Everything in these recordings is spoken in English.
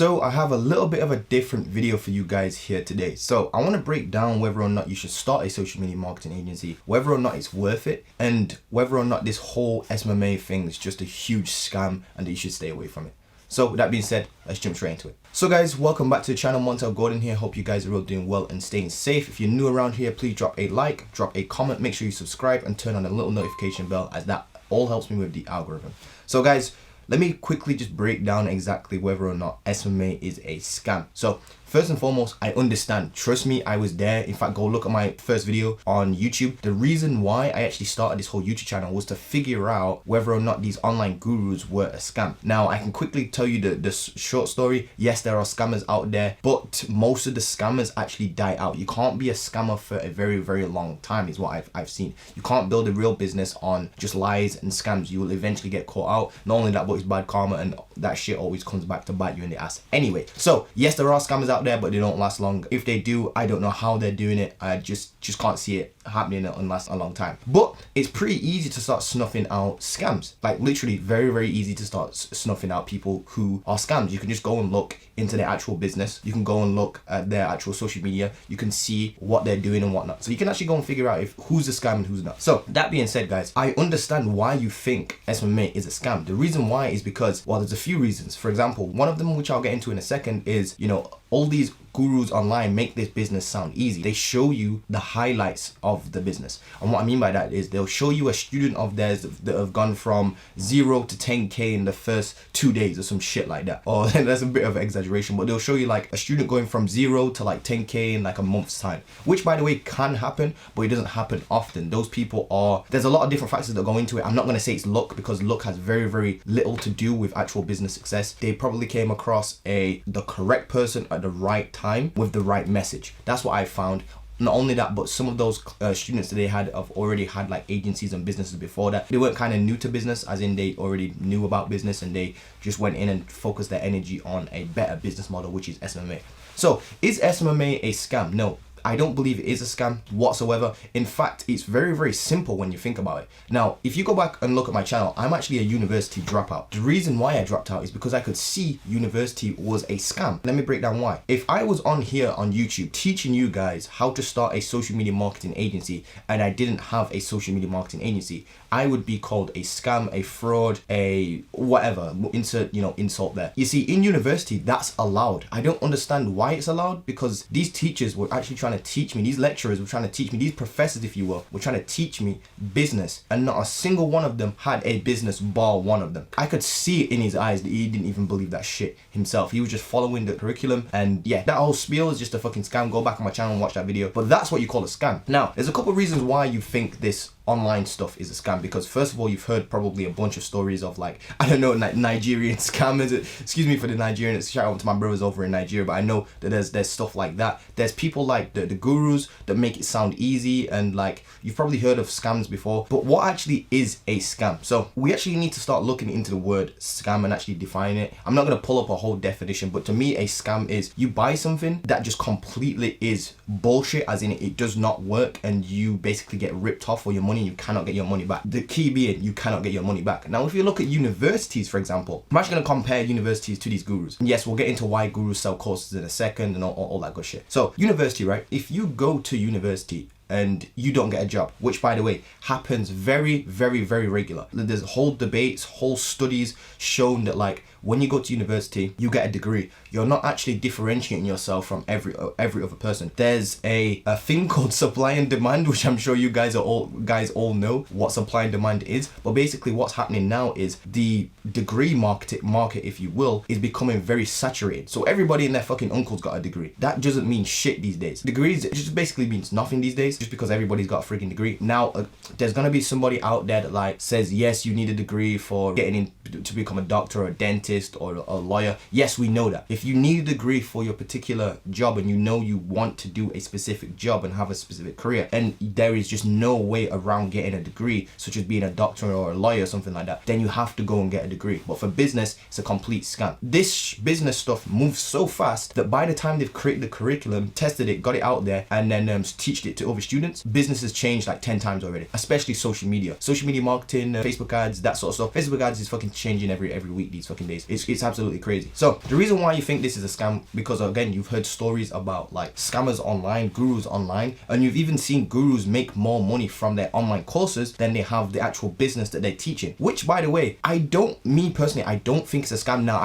So I have a little bit of a different video for you guys here today. So I want to break down whether or not you should start a social media marketing agency, whether or not it's worth it, and whether or not this whole SMMA thing is just a huge scam and that you should stay away from it. So with that being said, let's jump straight into it. So guys, welcome back to the channel. Montel Gordon here. Hope you guys are all doing well and staying safe. If you're new around here, please drop a like, drop a comment, make sure you subscribe and turn on the little notification bell, as that all helps me with the algorithm. So guys, let me quickly just break down exactly whether or not SMMA is a scam. So first and foremost, I understand. Trust me, I was there. In fact, go look at my first video on YouTube. The reason why I actually started this whole YouTube channel was to figure out whether or not these online gurus were a scam. Now, I can quickly tell you the short story. Yes, there are scammers out there, but most of the scammers actually die out. You can't be a scammer for a very, very long time is what I've seen. You can't build a real business on just lies and scams. You will eventually get caught out. Not only that, but it's bad karma, and that shit always comes back to bite you in the ass. Anyway, so yes, there are scammers out there, but they don't last long. If they do, I don't know how they're doing it. I just can't see it happening unless a long time. But it's pretty easy to start snuffing out scams. Like literally very, very easy to start snuffing out people who are scams. You can just go and look into their actual business. You can go and look at their actual social media. You can see what they're doing and whatnot. So you can actually go and figure out if who's a scam and who's not. So that being said, guys, I understand why you think SMMA is a scam. The reason why is because, well, there's a few reasons. For example, one of them, which I'll get into in a second, is, you know, all these gurus online make this business sound easy. They show you the highlights of the business. And what I mean by that is they'll show you a student of theirs that have gone from 0 to 10K in the first 2 days or some shit like that. Or that's a bit of exaggeration, but they'll show you like a student going from 0 to like 10K in like a month's time, which by the way can happen, but it doesn't happen often. Those people are, there's a lot of different factors that go into it. I'm not going to say it's luck, because luck has very, very little to do with actual business success. They probably came across the correct person at the right time with the right message. That's what I found. Not only that, but some of those students that they had have already had like agencies and businesses before that. They weren't kind of new to business, as in they already knew about business and they just went in and focused their energy on a better business model, which is SMMA. So is SMMA a scam? No, I don't believe it is a scam whatsoever. In fact, it's very, very simple when you think about it. Now, if you go back and look at my channel, I'm actually a university dropout. The reason why I dropped out is because I could see university was a scam. Let me break down why. If I was on here on YouTube teaching you guys how to start a social media marketing agency and I didn't have a social media marketing agency, I would be called a scam, a fraud, a whatever, insert, you know, insult there. You see, in university, that's allowed. I don't understand why it's allowed, because these teachers were actually trying to teach me, these lecturers were trying to teach me, these professors, if you will, were trying to teach me business, and not a single one of them had a business bar one of them. I could see it in his eyes that he didn't even believe that shit himself. He was just following the curriculum, and yeah, that whole spiel is just a fucking scam. Go back on my channel and watch that video. But that's what you call a scam. Now, there's a couple of reasons why you think this online stuff is a scam, because first of all, you've heard probably a bunch of stories of like, I don't know, like Nigerian scammers. Excuse me for the Nigerians, shout out to my brothers over in Nigeria, but I know that there's stuff like that. There's people like the gurus that make it sound easy, and like you've probably heard of scams before. But what actually is a scam? So we actually need to start looking into the word scam and actually define it. I'm not going to pull up a whole definition, but to me, a scam is you buy something that just completely is bullshit, as in it does not work, and you basically get ripped off for your money. You cannot get your money back. The key being you cannot get your money back. Now, if you look at universities, for example, I'm actually going to compare universities to these gurus. And yes, we'll get into why gurus sell courses in a second and all that good shit. So university, right? If you go to university and you don't get a job, which by the way happens very, very, very regular. There's whole debates, whole studies shown that like when you go to university, you get a degree. You're not actually differentiating yourself from every other person. There's a thing called supply and demand, which I'm sure you guys all know what supply and demand is. But basically what's happening now is the degree market, if you will, is becoming very saturated. So everybody and their fucking uncle's got a degree. That doesn't mean shit these days. Degrees, it just basically means nothing these days, just because everybody's got a freaking degree. Now, there's gonna be somebody out there that like says, yes, you need a degree for getting in to become a doctor or a dentist or a lawyer. Yes, we know that. If you need a degree for your particular job and you know you want to do a specific job and have a specific career, and there is just no way around getting a degree, such as being a doctor or a lawyer or something like that, then you have to go and get a degree. But for business, it's a complete scam. This business stuff moves so fast that by the time they've created the curriculum, tested it, got it out there, and then teached it to other students, business has changed like 10 times already, especially social media marketing, Facebook ads, that sort of stuff. Facebook ads is fucking changing every week these fucking days. It's absolutely crazy. So the reason why you think this is a scam, because again, you've heard stories about like scammers online, gurus online, and you've even seen gurus make more money from their online courses than they have the actual business that they're teaching. Which, by the way, I don't think it's a scam. Now,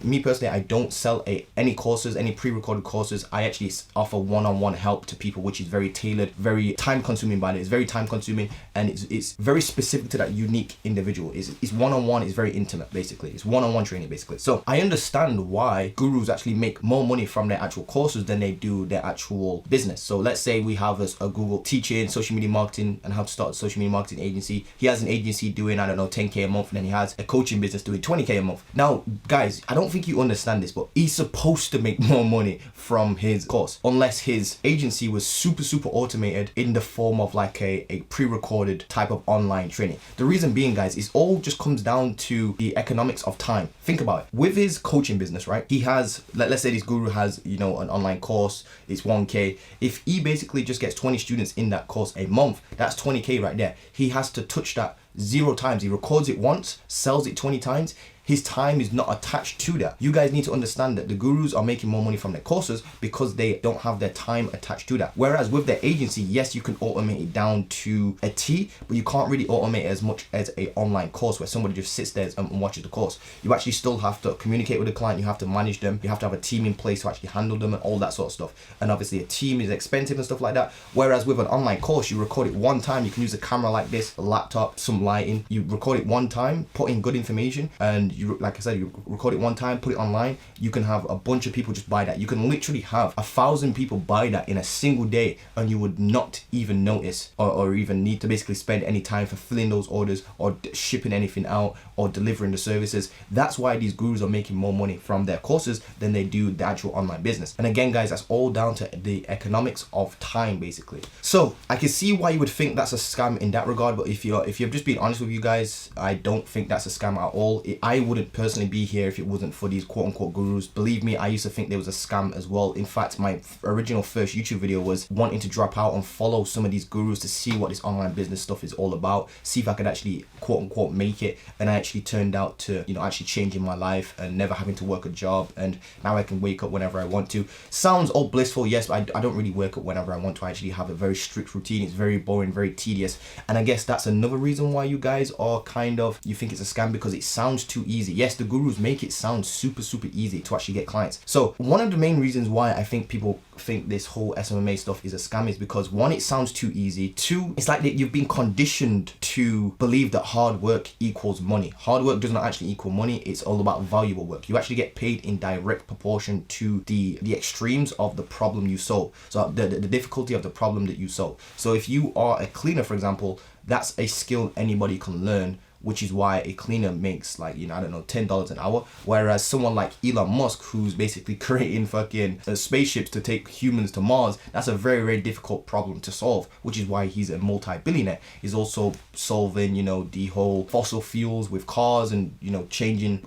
me personally, I don't sell any courses, any pre-recorded courses. I actually offer one-on-one help to people, which is very tailored, very time-consuming. By the way, it's very time-consuming, and it's very specific to that unique individual. It's one-on-one. It's very intimate, basically. It's one-on-one training, basically. So I understand why gurus actually make more money from their actual courses than they do their actual business. So let's say we have a Google teaching social media marketing and how to start a social media marketing agency. He has an agency doing, I don't know, 10K a month, and then he has a coaching business doing 20K a month. Now, guys, I don't think you understand this, but he's supposed to make more money from his course, unless his agency was super automated in the form of like a pre-recorded type of online training. The reason being, guys, is all just comes down to the economics of time. Think about it. With his coaching business, right? He has, let's say this guru has, you know, an online course, it's 1K. If he basically just gets 20 students in that course a month, that's 20K right there. He has to touch that 0 times. He records it once, sells it 20 times. His time is not attached to that. You guys need to understand that the gurus are making more money from their courses because they don't have their time attached to that. Whereas with their agency, yes, you can automate it down to a T, but you can't really automate it as much as a online course where somebody just sits there and watches the course. You actually still have to communicate with the client. You have to manage them. You have to have a team in place to actually handle them and all that sort of stuff. And obviously a team is expensive and stuff like that. Whereas with an online course, you record it one time. You can use a camera like this, a laptop, some lighting. You record it one time, put in good information, and you, like I said, you record it one time, put it online. You can have a bunch of people just buy that. You can literally have 1,000 people buy that in a single day, and you would not even notice or even need to basically spend any time fulfilling those orders or shipping anything out or delivering the services. That's why these gurus are making more money from their courses than they do the actual online business. And again, guys, that's all down to the economics of time, basically. So I can see why you would think that's a scam in that regard, but if you're just being honest with you guys, I don't think that's a scam at all. I wouldn't personally be here if it wasn't for these quote-unquote gurus. Believe me, I used to think there was a scam as well. In fact, my original first YouTube video was wanting to drop out and follow some of these gurus to see what this online business stuff is all about, see if I could actually quote-unquote make it. And I actually turned out to, you know, actually changing my life and never having to work a job, and now I can wake up whenever I want to. Sounds all blissful, yes, but I don't really wake up whenever I want to. I actually have a very strict routine. It's very boring, very tedious, and I guess that's another reason why you guys are kind of, you think it's a scam, because it sounds too easy. Yes, the gurus make it sound super easy to actually get clients. So one of the main reasons why I think people think this whole SMMA stuff is a scam is because, one, it sounds too easy. Two, it's like that you've been conditioned to believe that hard work equals money. Hard work does not actually equal money. It's all about valuable work. You actually get paid in direct proportion to the extremes of the problem you solve. So the difficulty of the problem that you solve. So if you are a cleaner, for example, that's a skill anybody can learn, which is why a cleaner makes, like, you know, I don't know, $10 an hour. Whereas someone like Elon Musk, who's basically creating fucking spaceships to take humans to Mars, that's a very difficult problem to solve, which is why he's a multi-billionaire. He's also solving, you know, the whole fossil fuels with cars and, you know, changing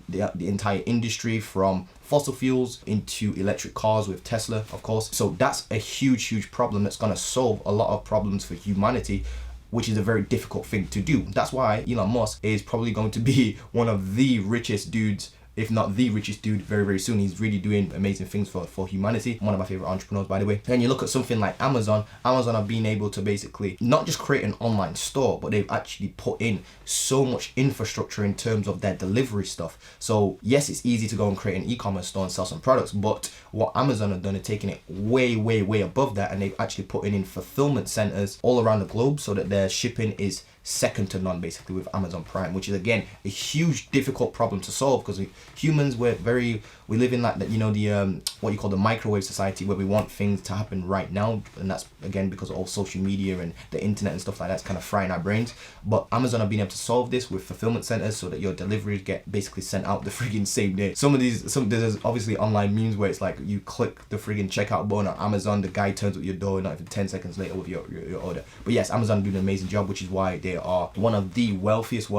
the entire industry from fossil fuels into electric cars with Tesla, of course. So that's a huge problem that's gonna solve a lot of problems for humanity, which is a very difficult thing to do. That's why Elon Musk is probably going to be one of the richest dudes, if not the richest dude, very soon. He's really doing amazing things for humanity. One of my favorite entrepreneurs, by the way. And you look at something like Amazon have been able to basically not just create an online store, but they've actually put in so much infrastructure in terms of their delivery stuff. So yes, it's easy to go and create an e-commerce store and sell some products, but what Amazon have done is taking it way above that, and they've actually put in fulfillment centers all around the globe so that their shipping is second to none, basically, with Amazon Prime, which is again a huge difficult problem to solve, because humans, we live in like that, you know, the what you call the microwave society, where we want things to happen right now, and that's again because of all social media and the internet and stuff like that's kind of frying our brains. But Amazon have been able to solve this with fulfillment centers so that your deliveries get basically sent out the friggin' same day. There's obviously online memes where it's like you click the friggin' checkout button on Amazon, the guy turns up your door not even 10 seconds later with your order. But yes, Amazon doing an amazing job, which is why they are one of the wealthiest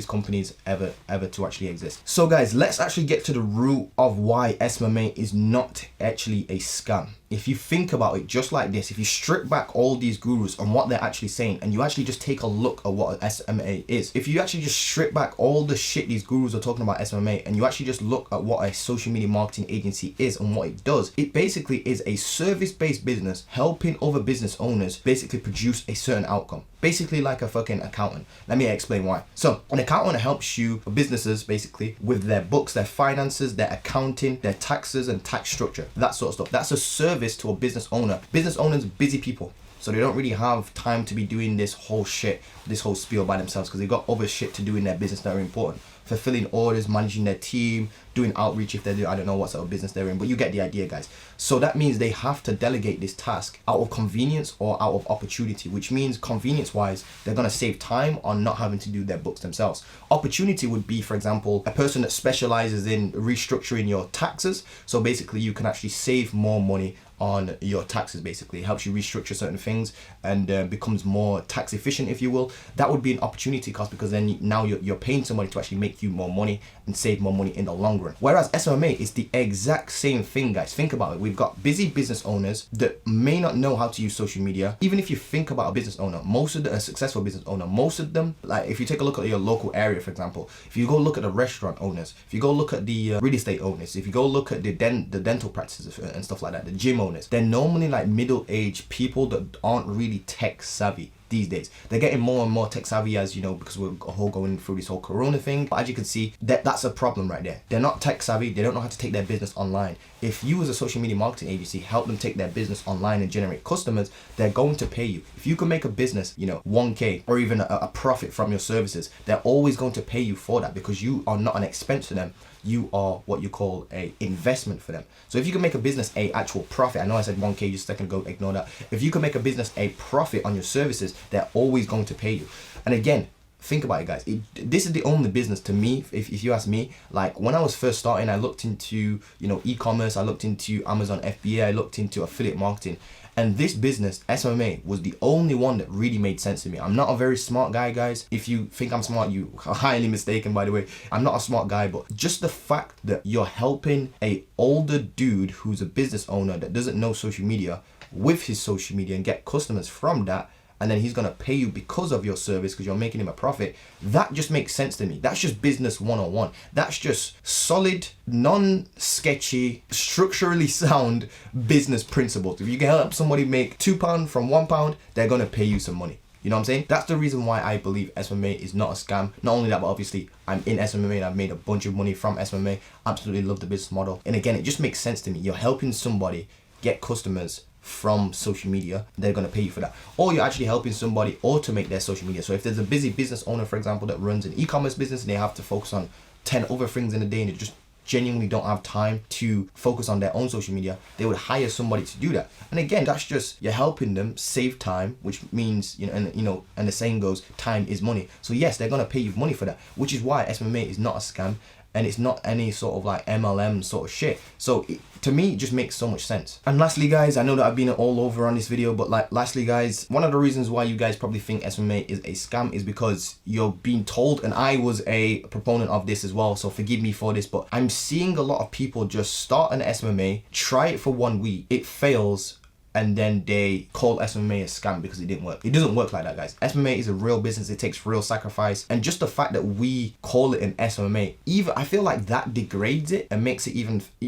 companies ever to actually exist. So guys, let's actually get to the root of why SMMA is not actually a scam. If you think about it just like this, if you strip back all these gurus and what they're actually saying, and you actually just take a look at what SMMA is, if you actually just strip back all the shit these gurus are talking about SMMA, and you actually just look at what a social media marketing agency is and what it does, it basically is a service-based business helping other business owners basically produce a certain outcome. Basically like a fucking accountant. Let me explain why. So an accountant helps you, businesses basically, with their books, their finances, their accounting, their taxes and tax structure, that sort of stuff. That's a service to a business owner. Business owners are busy people, so they don't really have time to be doing this whole shit, this whole spiel by themselves, because they've got other shit to do in their business that are important. Fulfilling orders, managing their team, doing outreach if they're doing, I don't know what sort of business they're in, but you get the idea, guys. So that means they have to delegate this task out of convenience or out of opportunity, which means convenience wise, they're going to save time on not having to do their books themselves. Opportunity would be, for example, a person that specializes in restructuring your taxes. So basically you can actually save more money on your taxes. Basically it helps you restructure certain things and becomes more tax efficient, if you will. That would be an opportunity cost, because then now you're paying somebody to actually make you more money and save more money in the long run. Whereas SMMA is the exact same thing, guys. Think about it. We've got busy business owners that may not know how to use social media. Even if you think about a business owner, most of a successful business owner, most of them, like if you take a look at your local area, for example, if you go look at the restaurant owners, if you go look at the real estate owners, if you go look at the dental practices and stuff like that, the gym owners, they're normally like middle-aged people that aren't really tech savvy these days. They're getting more and more tech savvy, as you know, because we're all going through this whole corona thing. But as you can see, that's a problem right there. They're not tech savvy. They don't know how to take their business online. If you as a social media marketing agency help them take their business online and generate customers, they're going to pay you. If you can make a business, you know, 1K or even a profit from your services, they're always going to pay you for that, because you are not an expense to them. You are what you call a investment for them. So if you can make a business a actual profit, I know I said 1K just a second ago, ignore that. If you can make a business a profit on your services, they're always going to pay you. And again, think about it, guys. This is the only business to me, if you ask me. Like when I was first starting, I looked into, you know, e-commerce, I looked into Amazon FBA, I looked into affiliate marketing. And this business, SMMA, was the only one that really made sense to me. I'm not a very smart guy, guys. If you think I'm smart, you are highly mistaken, by the way. I'm not a smart guy, but just the fact that you're helping a older dude who's a business owner that doesn't know social media with his social media and get customers from that, and then he's going to pay you because of your service, because you're making him a profit, that just makes sense to me. That's just business 101. That's just solid, non-sketchy, structurally sound business principles. If you can help somebody make £2 from £1, they're going to pay you some money. You know what I'm saying? That's the reason why I believe SMMA is not a scam. Not only that, but obviously I'm in SMMA and I've made a bunch of money from SMMA. Absolutely love the business model. And again, it just makes sense to me. You're helping somebody get customers from social media, they're going to pay you for that. Or you're actually helping somebody automate their social media. So if there's a busy business owner, for example, that runs an e-commerce business and they have to focus on 10 other things in a day and they just genuinely don't have time to focus on their own social media, they would hire somebody to do that. And again, that's just, you're helping them save time, which means, and the saying goes, time is money. So yes, they're going to pay you money for that, which is why SMMA is not a scam. And it's not any sort of like MLM sort of shit. So to me, it just makes so much sense. And lastly, guys, I know that I've been all over on this video, but lastly, guys, one of the reasons why you guys probably think SMMA is a scam is because you're being told, and I was a proponent of this as well, so forgive me for this, but I'm seeing a lot of people just start an SMMA, try it for 1 week, it fails, and then they call SMMA a scam because it didn't work. It doesn't work like that, guys. SMMA is a real business. It takes real sacrifice. And just the fact that we call it an SMMA, even I feel like that degrades it and makes it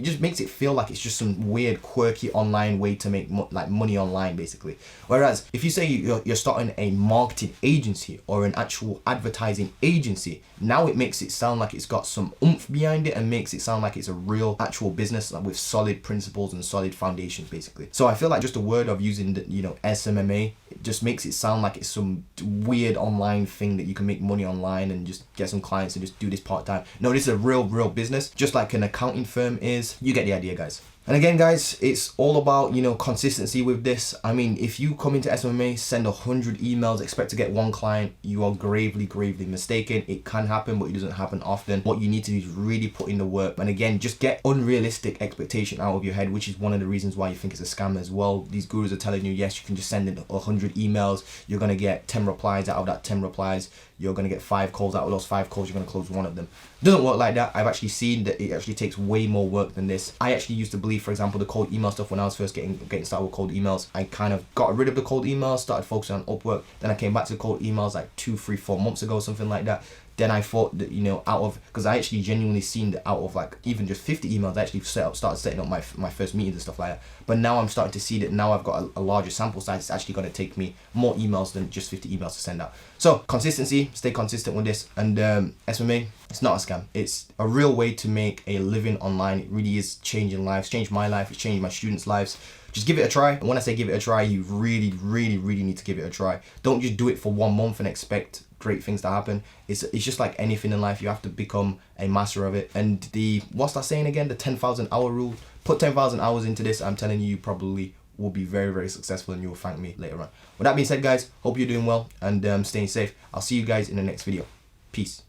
just makes it feel like it's just some weird, quirky online way to make money online, basically. Whereas if you say you're starting a marketing agency or an actual advertising agency, now it makes it sound like it's got some oomph behind it and makes it sound like it's a real actual business with solid principles and solid foundations, basically. So I feel like just the word of using the, SMMA, it just makes it sound like it's some weird online thing that you can make money online and just get some clients and just do this part-time. No, this is a real business, just like an accounting firm is. You get the idea, guys. And again, guys, it's all about, you know, consistency with this. I mean, if you come into SMMA, send 100 emails, expect to get one client, you are gravely mistaken. It can happen, but it doesn't happen often. What you need to do is really put in the work. And again, just get unrealistic expectation out of your head, which is one of the reasons why you think it's a scam as well. These gurus are telling you, yes, you can just send in 100 emails. You're going to get 10 replies. Out of that 10 replies, you're going to get 5 calls. Out of those 5 calls, you're going to close one of them. It doesn't work like that. I've actually seen that it actually takes way more work than this. I actually used to believe, for example, the cold email stuff when I was first getting started with cold emails. I kind of got rid of the cold emails, started focusing on Upwork. Then I came back to cold emails like 2, 3, 4 months ago, something like that. Then I thought that, you know, because I actually genuinely seen that out of like even just 50 emails, I actually started setting up my first meetings and stuff like that. But now I'm starting to see that now I've got a larger sample size. It's actually going to take me more emails than just 50 emails to send out. So consistency, stay consistent with this. And SMMA, it's not a scam. It's a real way to make a living online. It really is changing lives, changed my life, it's changed my students' lives. Just give it a try. And when I say give it a try, you really need to give it a try. Don't just do it for 1 month and expect great things to happen. It's just like anything in life. You have to become a master of it. And what's that saying again? The 10,000 hour rule. Put 10,000 hours into this. I'm telling you, you probably will be very successful, and you will thank me later on. With that being said, guys, hope you're doing well and staying safe. I'll see you guys in the next video. Peace.